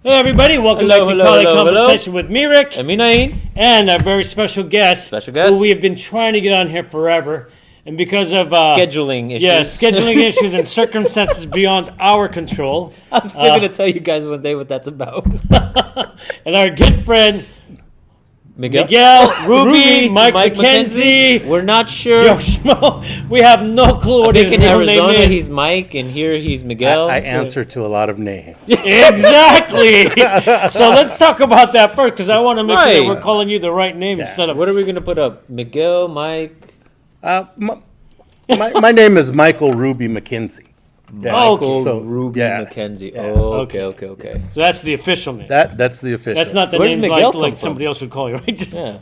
Hey everybody, welcome back to Konversation with me, Rick. And me, Nain. And our very special guest. Who we have been trying to get on here forever. And because of... scheduling issues. Yeah, scheduling issues and circumstances beyond our control. I'm still going to tell you guys one day what that's about. And our good friend... Miguel, Ruby, Mike McKenzie. We're not sure. Joe Schmo. We have no clue what his in real Arizona name is. He's Mike, and here he's Miguel. I answer to a lot of names. Exactly. So let's talk about that first, because I want to make sure that we're calling you the right name instead of... What are we going to put up? Miguel, Mike? My name is Michael Ruby McKenzie. Yeah. Michael Ruby McKenzie. Yeah. Oh, okay. So that's the official name. That's the official. That's not the name like somebody else would call you, right? Just... Yeah.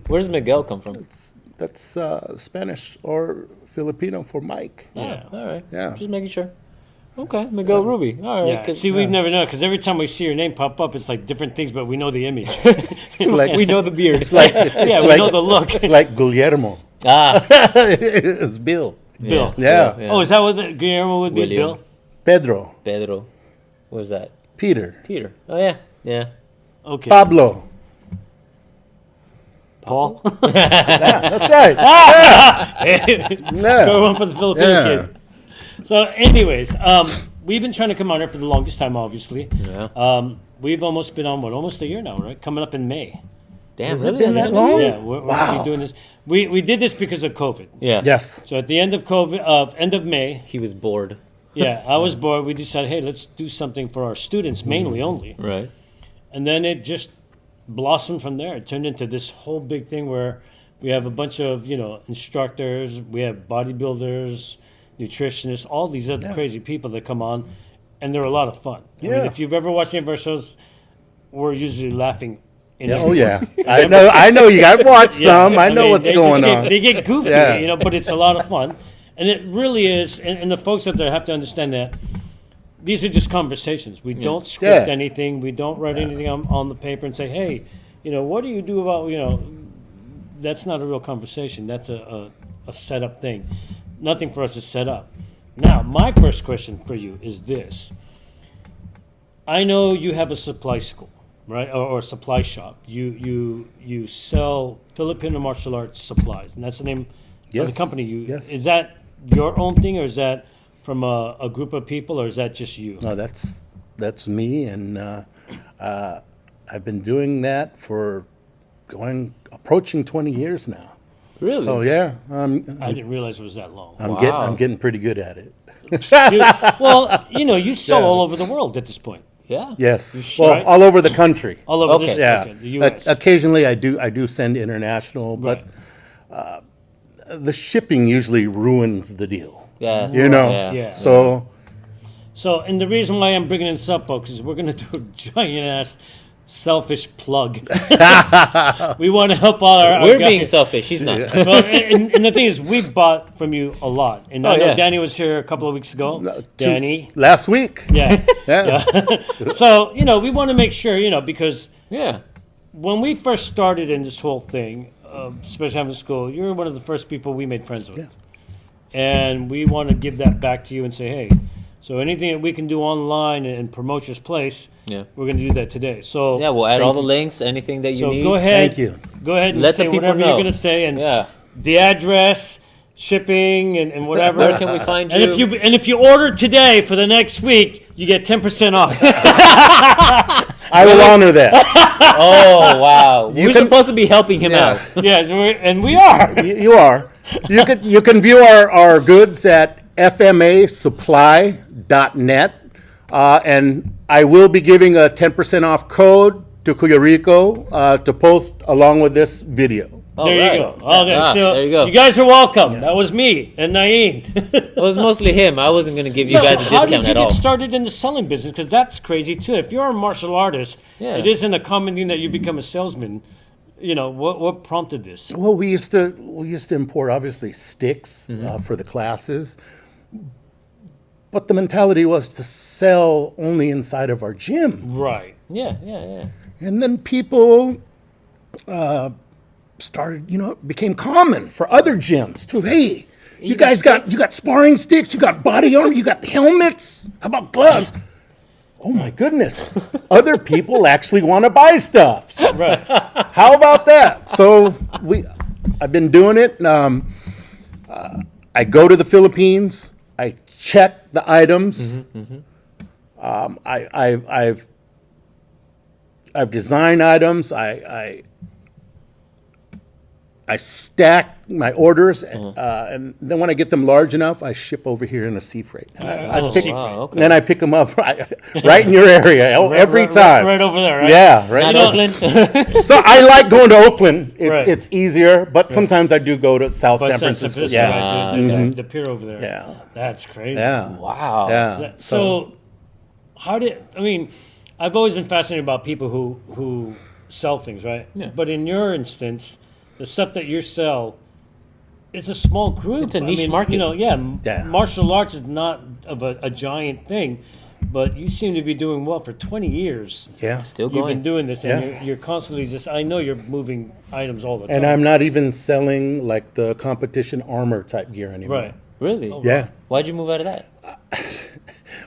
Where does Miguel come from? That's Spanish or Filipino for Mike. Yeah. All right. Yeah. Just making sure. Okay, Miguel Ruby. All right. Yeah. See, we've never known, because every time we see your name pop up, it's like different things, but we know the image. We know the beard. It's like we know the look. It's like Guillermo. It's Bill. Bill. Yeah. Oh, is that what Guillermo would be? William. Bill? Pedro. What was that? Peter. Oh, yeah. Yeah. Okay. Pablo. Paul? That's right. Score one for the Filipino kid. So, anyways, we've been trying to come on here for the longest time, obviously. Yeah. We've almost been on, almost a year now, right? Coming up in May. Damn, Has it been that long? Yeah, we're going to be doing this. We did this because of COVID. Yeah. Yes. So at the end of COVID, end of May. He was bored. Yeah, I was bored. We decided, hey, let's do something for our students, mainly only. Right. And then it just blossomed from there. It turned into this whole big thing where we have a bunch of, instructors, we have bodybuilders, nutritionists, all these other crazy people that come on, and they're a lot of fun. I mean, if you've ever watched any of our shows, we're usually laughing. Oh yeah, I know. I've watched some. I know what's going on. They get goofy, but it's a lot of fun, and it really is. And the folks out there have to understand that these are just conversations. We don't script anything. We don't write anything on the paper and say, hey, what do you do about That's not a real conversation. That's a set up thing. Nothing for us is set up. Now, my first question for you is this: I know you have a supply school. Right, or a supply shop. You sell Filipino martial arts supplies, and that's the name of the company. Is that your own thing, or is that from a group of people, or is that just you? No, that's me, and I've been doing that for approaching 20 years now. Really? So yeah, I didn't realize it was that long. I'm getting pretty good at it. Well, you sell all over the world at this point. Yeah. Yes. Well, all over the country. All over the U.S. Occasionally, I do send international, but the shipping usually ruins the deal. Yeah. Yeah. So, and the reason why I'm bringing this up, folks, is we're going to do a giant ass selfish plug. We want to help all our We're guys. being selfish. He's not. Well, and the thing is, we bought from you a lot. And I know Danny was here a couple of weeks ago. Danny. Last week. Yeah. So, we want to make sure, because when we first started in this whole thing, especially having school, you're one of the first people we made friends with. Yeah. And we want to give that back to you and say, hey, so anything that we can do online and promote your place, we're going to do that today. So we'll add all the links, anything that you need. So go ahead. Thank you. Go ahead and let say whatever you're going to say, and the address, shipping, and whatever. Where can we find you? And if you order today for the next week, you get 10% off. I will honor that. Oh wow! We're supposed to be helping him out. Yeah, and we are. You are. You can view our goods at fmasupply.net, and I will be giving a 10% off code to Puerto Rico to post along with this video. There you go. Okay, so there you go. You guys are welcome. That was me and Nain. It was mostly him. I wasn't going to give you guys a discount at all. How did you get started in the selling business? Because that's crazy too. If you're a martial artist, it isn't a common thing that you become a salesman. What prompted this? Well, we used to import obviously sticks for the classes, but the mentality was to sell only inside of our gym. Right. Yeah. And then people started, it became common for other gyms to, hey, you guys got sparring sticks, you got body armor, you got helmets, how about gloves? oh my goodness, other people actually want to buy stuff. So Right. how about that? So I've been doing it. I go to the Philippines. I check the items. I've designed items. I stack my orders, and then when I get them large enough, I ship over here in a sea freight. Oh, pick, sea freight. Wow, okay. and I pick them up right in your area every time. Right over there, right? Yeah, right. Not Oakland. So I like going to Oakland. Right. It's easier, but sometimes I do go to South But San Francisco. right, Yeah, there's the pier over there. Yeah. That's crazy. yeah, Wow. yeah. So, I've always been fascinated about people who sell things, right? Yeah. But in your instance, the stuff that you sell, it's a small group. It's a niche market. Yeah. Martial arts is not of a giant thing, but you seem to be doing well for 20 years. yeah. Still You've going. been doing this, and Yeah. you're constantly I know you're moving items all the time. And I'm not even selling like the competition armor type gear anymore. Right. Really? Yeah. Why'd you move out of that?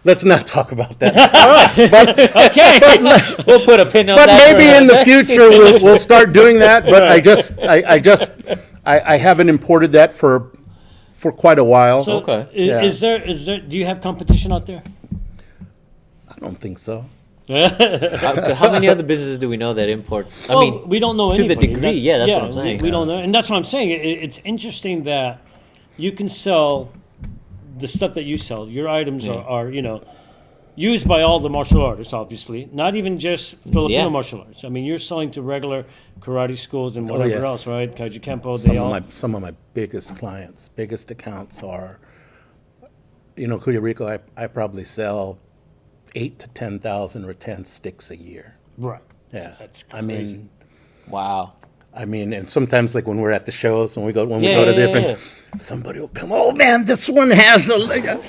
Let's not talk about that. Okay. We'll put a pin on But that. maybe for in the another day. future we'll start doing that. But I haven't imported that for quite a while. So, Okay. is there? Do you have competition out there? I don't think so. How many other businesses do we know that import? I Well, mean, we don't know to the anybody. degree, yeah, that's what I'm saying. We don't know, and that's what I'm saying. It's interesting that you can sell the stuff that you sell. Your items are used by all the martial artists, obviously. Not even just Filipino Yeah. martial arts. I mean, you're selling to regular karate schools and whatever yes. else, right? Kaiju Kempo. Some of my biggest clients, biggest accounts are, Cuyo Rico. I probably sell 8,000 to 10,000 rattan sticks a year. Right. Yeah, That's I crazy. mean. wow. And sometimes like when we're at the shows, when we go to Yeah, different, somebody will come. Oh man, this one has a.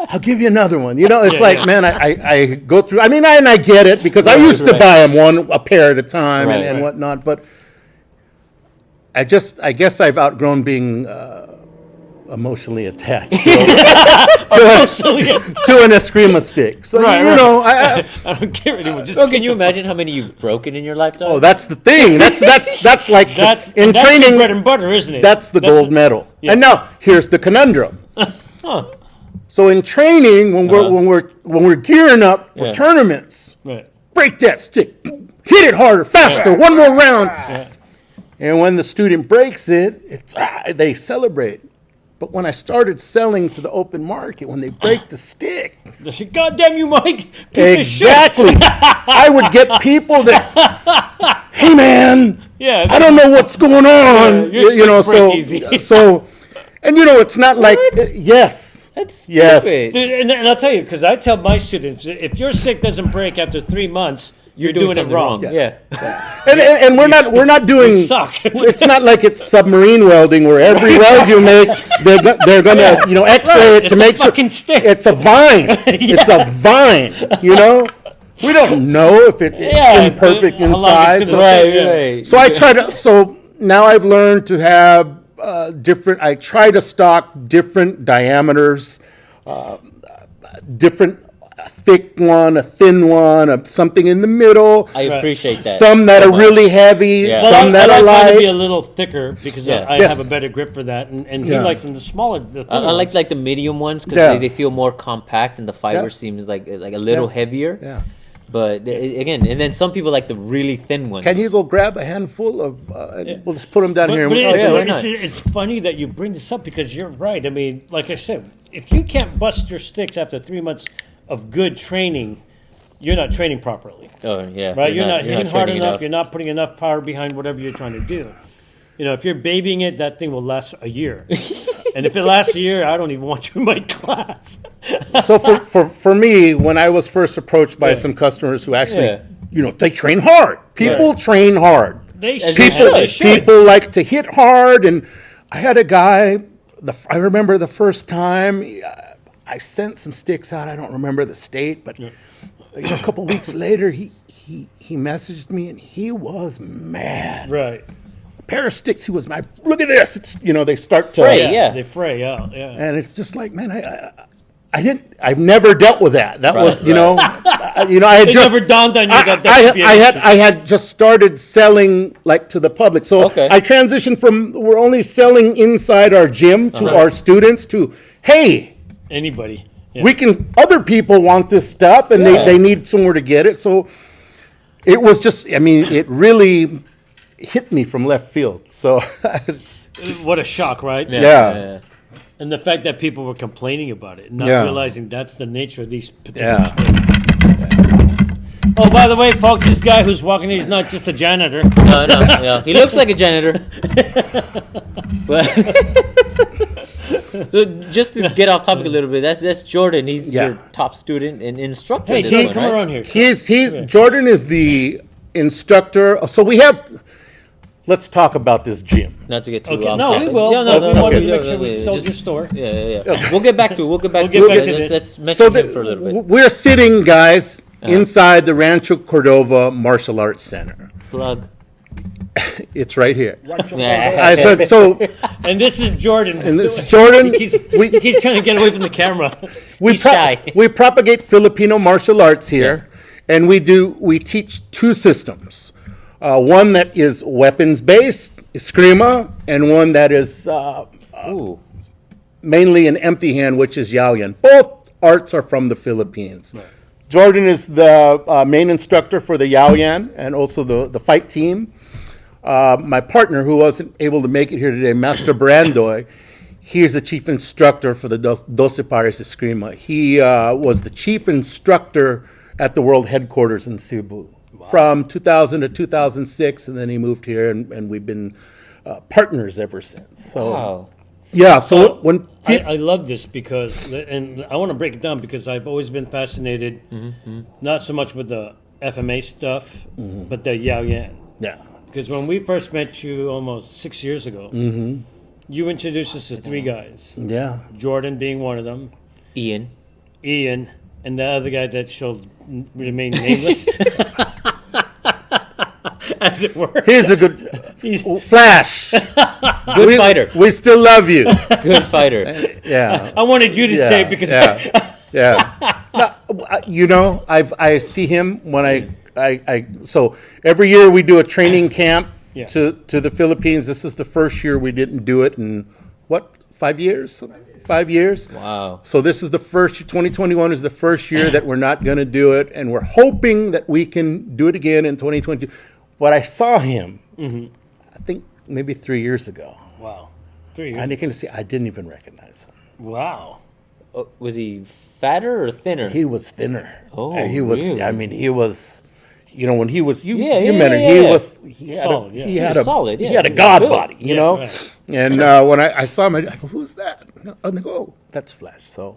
I'll give you another one. It's man, I go through. And I get it because I used to right. buy them a pair at a time Right, and right. whatnot. But I guess I've outgrown being emotionally attached to an Eskrima stick. So Right, right. I I don't care anymore. Just So can you imagine how many you've broken in your lifetime? oh, that's the thing. That's like that's in that's training. your bread and butter, isn't it? That's the gold medal. yeah. And now here's the conundrum. Huh. So in training, when we're gearing up for Yeah. tournaments, Right. break that stick, hit it harder, faster, one more round. Yeah. And when the student breaks it, they celebrate. But when I started selling to the open market, when they break the stick, They say, God damn you, Mike! Piece of shit." exactly, I would get people that, hey man, Yeah. I don't know what's going on. your sticks break easy. And it's not like, yes. That's Yes. stupid. Dude, and I'll tell you, because I tell my students, if your stick doesn't break after 3 months, you're doing it something wrong. Yeah. And we're not doing. You suck. It's not like it's submarine welding where every weld you make, they're gonna X-ray it It's to a make sure fucking stick. it's a vine. It's a vine. We don't know if it's Yeah, imperfect how long it's inside. gonna So, stay, yeah. Right. so I try to. So now I've learned to have different. I try to stock different diameters, different. A thick one, a thin one, something in the middle. I appreciate that. Some that so are much. really heavy, Yeah. Well, some that I are like mine to be a light. little thicker because Yeah. I Yes. have a better grip for that, and he Yeah. likes them the smaller, the thinner I ones. like the medium ones because Yeah. they feel more compact and the fiber Yeah. seems like a little Yeah. heavier. Yeah. But again, and then some people like the really thin ones. Can you go grab a handful of? We'll just put them down here. But yeah, why not? it's funny that you bring this up because you're right. I mean, like I said, if you can't bust your sticks after 3 months of good training, you're not training properly, Oh yeah. right? You're not hitting hard training enough. You're not putting enough power behind whatever you're trying to do. If you're babying it, that thing will last a year. And if it lasts a year, I don't even want you in my class. So for me, when I was first approached by some customers who actually, they train hard. People train hard. They People should. people like to hit hard. And I had a guy. I remember the first time I sent some sticks out. I don't remember the state, but a couple weeks later, he messaged me and he was mad. Right. Pair of sticks. He was mad. Look at this. It's they start to Fray. Yeah. They fray out. Yeah. and it's just like, man, I've never dealt with that. That was, I had It just never dawned on you that that could be an issue. I had just started selling like to the public. So Okay. I transitioned from we're only selling inside our gym to our students to, hey, Anybody. Yeah. we can, other people want this stuff and Yeah. they need somewhere to get it. So it was just, it really hit me from left field. So What a shock, right? Yeah. And the fact that people were complaining about it, not Yeah. realizing that's the nature of these particular Yeah. things. Oh, by the way, folks, this guy who's walking here is not just a janitor. No. He looks like a janitor. But so just to get off topic a little bit, that's Jordan. He's Yeah. your top student and instructor. Hey, in this Jake, one, come right? around here. he's Jordan is the instructor. So we have, let's talk about this gym. Not to get too Okay, off no, topic. we will. Yeah, but we wanted to yeah, make sure we yeah, sold just- your store. Yeah. We'll get back to it. We'll get back We'll to get back it. to Let's, this. let's So mention him for a little bit. we're sitting, guys, inside the Rancho Cordova Martial Arts Center. Plug. It's right here. Yeah. I said so, And this is Jordan. and this is Jordan. He's trying to get away from the camera. He's shy. We propagate Filipino martial arts here, and we teach two systems. One that is weapons based, eskrima, and one that is Ooh. mainly an empty hand, which is yaoyan. Both arts are from the Philippines. Jordan is the main instructor for the yaoyan and also the fight team. My partner, who wasn't able to make it here today, Master Brandoy, he is the chief instructor for the Doce Pares Eskrima. He was the chief instructor at the world headquarters in Cebu from 2000 to 2006, and then he moved here, and we've been partners ever since. So, Wow. yeah, so when I love this because, and I want to break it down because I've always been fascinated, not so much with the FMA stuff, but the Yao Yan. yeah. Because when we first met you almost 6 years ago, you introduced us to three guys. Yeah. Jordan being one of them, Ian. Ian, and the other guy that shall remain nameless, as it were. Here's a good Flash. Good fighter. We still love you. Good fighter. Yeah. I wanted you to say it because yeah. No, I see him when I so every year we do a training camp Yeah. to the Philippines. This is the first year we didn't do it in 5 years? 5 years. Wow. So this is the first 2021 is the first year that we're not going to do it, and we're hoping that we can do it again in 2022. But I saw him, I think maybe 3 years ago, wow, 3 years. and you can see I didn't even recognize him. Wow. Oh, was he fatter or thinner? He was thinner. Oh, He was. really? I mean, he was. When he was, you Yeah, met him. yeah, He yeah. was. He had Solid, a, yeah. he He had was a solid, yeah. He had a He was god built. body, Yeah, know. right. And when I saw him, I go, "Who's that?" And I go, "Oh, that's Flash." So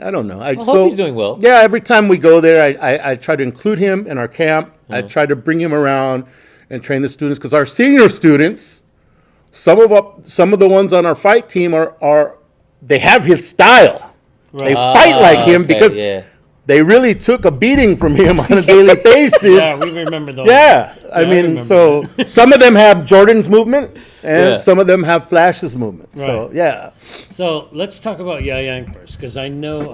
I don't know. I hope he's doing well. Yeah, every time we go there, I try to include him in our camp. I try to bring him around and train the students because our senior students, some of the ones on our fight team are they have his style. They fight like him okay, because yeah. they really took a beating from him on a daily basis. Yeah, we remember those. Yeah, I I mean, remember so some of them have Jordan's movement, and Yeah. some of them have Flash's movement. So Right. yeah, So let's talk about Yao Yang first, because I know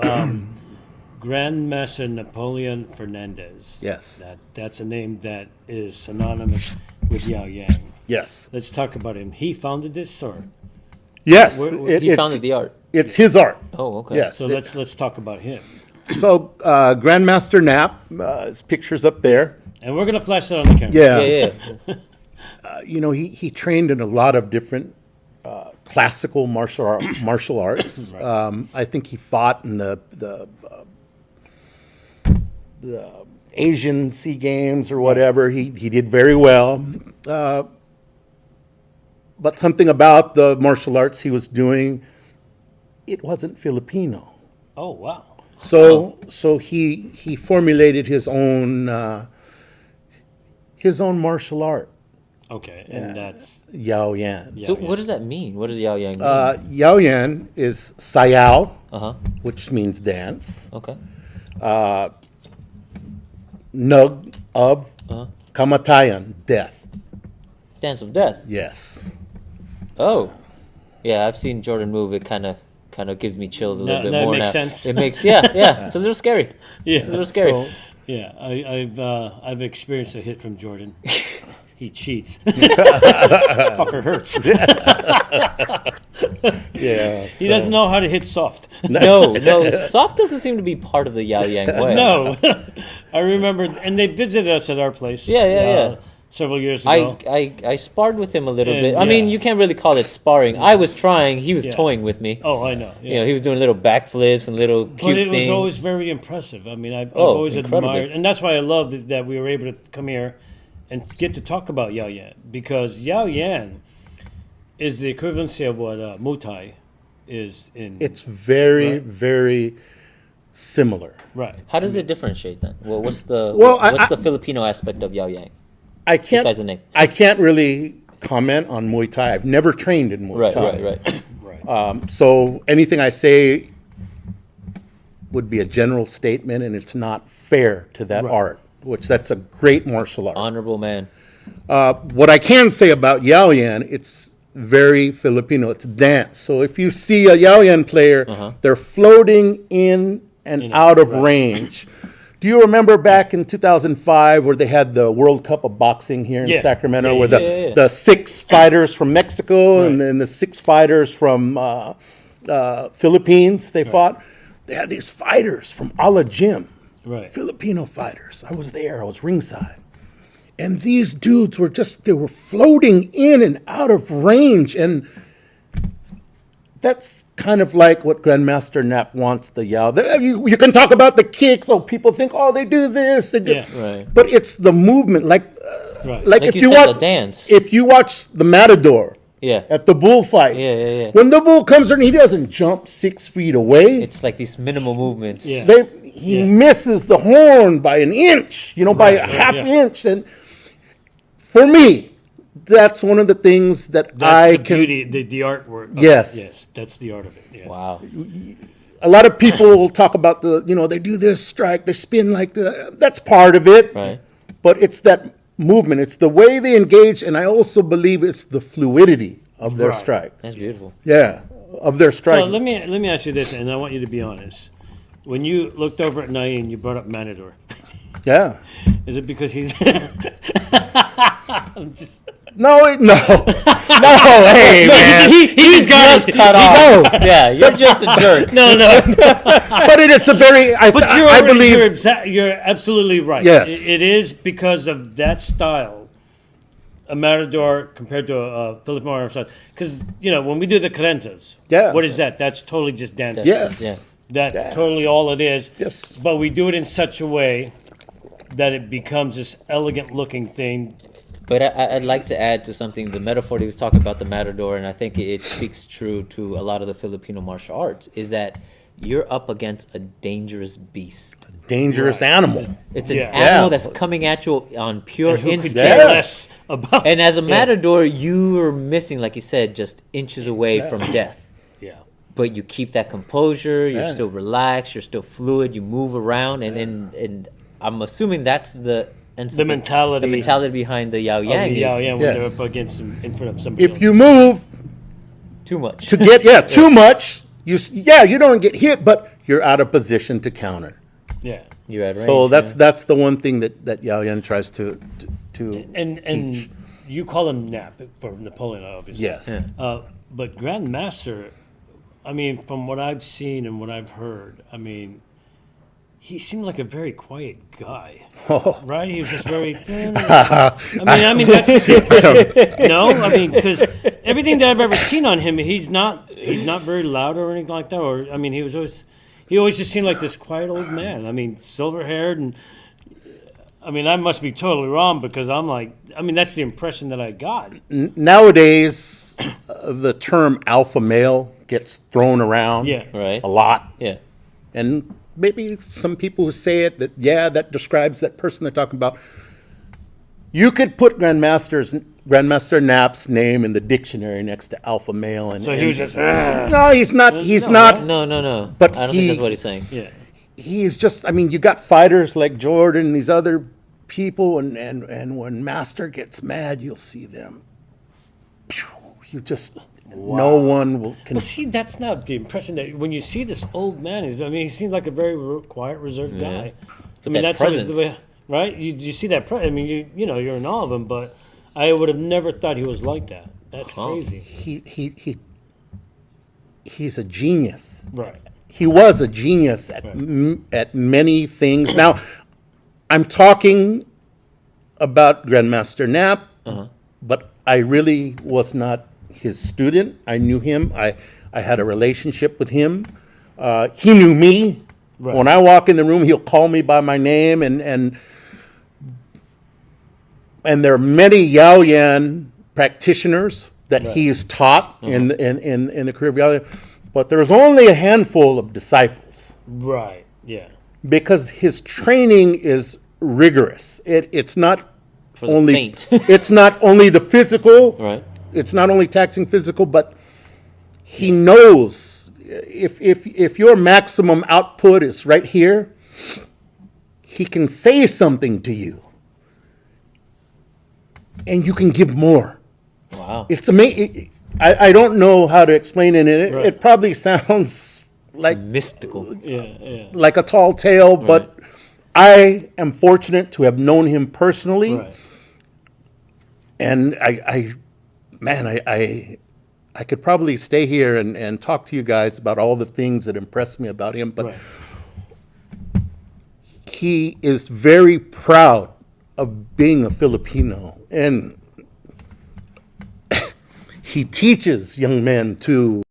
Grandmaster Napoleon Fernandez. yes, That's a name that is synonymous with Yao Yang. yes, Let's talk about him. He founded this, or yes. He founded the art. It's his art. Oh, okay. Yes. so let's talk about him. So Grandmaster Knapp, his picture's up there. And we're gonna flash that on the camera. Yeah, Yeah. he trained in a lot of different classical martial arts. I think he fought in the Asian Sea Games or whatever. He did very well. But something about the martial arts he was doing, it wasn't Filipino. Oh wow. So he formulated his own martial art, Okay, and that's Yao Yan. Yao So Yang. what does that mean? What does Yao Yang mean? Yao Yan is Sayao, Uh-huh. which means dance. Okay. Nug of Uh-huh. Kamatayan, death. Dance of Death. Yes. Oh. Yeah, I've seen Jordan move. It kind of kind of gives me chills a little bit That more makes now. sense. It makes it's a little scary. Yeah. It's a little scary. So, Yeah, I've experienced a hit from Jordan. He cheats. Fucker hurts. yeah. He doesn't know how to hit soft. no, soft doesn't seem to be part of the Yao Yang way. No. I remember, and they visited us at our place. Yeah. Several years ago. I sparred with him a little And, bit. I mean, yeah. you can't really call it sparring. I was trying. He was Yeah. toying with me. Oh, I know. Yeah. You know, he was doing little backflips and little cute But it was things. always very impressive. I mean, I've Oh, always incredibly. admired, and that's why I love that we were able to come here and get to talk about Yao Yan, because Yao Yan is the equivalency of what Muay Thai is in. It's very, Right. very similar. right. How does it differentiate then? Well, what's the Well, what's I- the Filipino aspect of Yao Yang I can't. besides the name? I can't really comment on Muay Thai. I've never trained in Muay Thai. Right. So anything I say would be a general statement, and it's not fair to that Right. art, which that's a great martial art. Honorable man. What I can say about Yao Yan, it's very Filipino. It's dance. So if you see a Yao Yan player, they're floating in and out of range. Do you remember back in 2005 where they had the World Cup of Boxing here in Yeah. Sacramento, Yeah, where yeah. the 6 fighters from Mexico Right. and then the 6 fighters from Philippines, they fought? They had these fighters from Ala Gym. Right. Filipino fighters. I was there. I was ringside. And these dudes were they were floating in and out of range. And that's kind of like what Grandmaster Knapp wants the Yao. You can talk about the kicks. Oh, people think, oh, they do this. They do. Yeah. Right. But it's the movement. Like Right. Like if you you said, watch the dance. If you watch the Matador Yeah. at the bullfight. Yeah. When the bull comes in, he doesn't jump 6 feet away. It's like these minimal movements. Yeah. He Yeah. misses the horn by an inch, by a half yeah. inch. And for me, that's one of the things that That's I the can. beauty, the artwork. of it. Yes. Yes, that's the art of it. Yeah. Wow. A lot of people will talk about they do this strike, they spin like that's part of it. Right. But it's that movement, it's the way they engage, and I also believe it's the fluidity of their Right. strike. That's beautiful. Yeah, of their strike. So let me ask you this, and I want you to be honest. When you looked over at Naeem, you brought up Matador. Yeah. Is it because he's? I'm just. No, hey, man. He's just cut off. No. Yeah, you're just a jerk. No. But it's a very, I believe, You're absolutely right. Yes. It is because of that style, a Matador compared to a Filipino arm style. Because when we do the crenzas, Yeah. what is that? That's totally just dancing. yes. Yeah. That's totally all it is. Yes. But we do it in such a way that it becomes this elegant looking thing. But I'd like to add to something, the metaphor he was talking about, the Matador, and I think it speaks true to a lot of the Filipino martial arts, is that you're up against a dangerous beast. Dangerous animal. It's an Yeah. animal Yeah. that's coming at you on pure Who could instinct. care Yeah. less about? And as a Matador, you are missing, like you said, just inches away from death. Yeah. But you keep that composure, you're Yeah. still relaxed, you're still fluid, you move around, and I'm assuming that's the mentality behind the Yao of Yang. the Yao is Yan when they're Yes. up against him in front of somebody. If you move too much. to get too much, you don't get hit, but you're out of position to counter. yeah. You're at range. So yeah. that's the one thing that Yao Yan tries to And you call him Nap for Napoleon, obviously. yes. Yeah. But Grandmaster, I mean, from what I've seen and what I've heard, I mean, he seemed like a very quiet guy, right? He was just very. I mean, that's just the impression. No, I mean, because everything that I've ever seen on him, he's not very loud or anything like that. Or I mean, he always just seemed like this quiet old man. I mean, silver haired, and I mean, I must be totally wrong because I'm like, I mean, that's the impression that I got. Nowadays, the term alpha male gets thrown around Yeah. Right. a lot, Yeah. and maybe some people who say it that describes that person they're talking about. You could put Grandmaster Knapp's name in the dictionary next to alpha male, and So he was just. no, he's not. He's No, not. right? No. But I don't he- think that's what he's saying. Yeah. He's just. I mean, you got fighters like Jordan, and these other people, and when Master gets mad, you'll see them. You just. No one will. Well, see, that's not the impression that when you see this old man. He seems like a very quiet, reserved guy. But that that's always the way, presence. right? You see that. You're in awe of him, but I would have never thought he was like that. That's crazy. He's a genius. Right. He was a genius at many things. Now, I'm talking about Grandmaster Knapp, but I really was not his student. I knew him. I had a relationship with him. He knew me. Right. When I walk in the room, he'll call me by my name, and there are many Yaoyan practitioners that he's taught in the career of Yaoyan, but there's only a handful of disciples. Right. Yeah. Because his training is rigorous. It's not For the only faint. it's not only the physical. Right. It's not only taxing physical, but he knows if your maximum output is right here, he can say something to you, and you can give more. Wow. It's amazing. I don't know how to explain it. It probably sounds like Mystical. Yeah. like a tall tale, but I am fortunate to have known him personally, Right. and I could probably stay here and talk to you guys about all the things that impressed me about him, but Right. he is very proud of being a Filipino, and he teaches young men to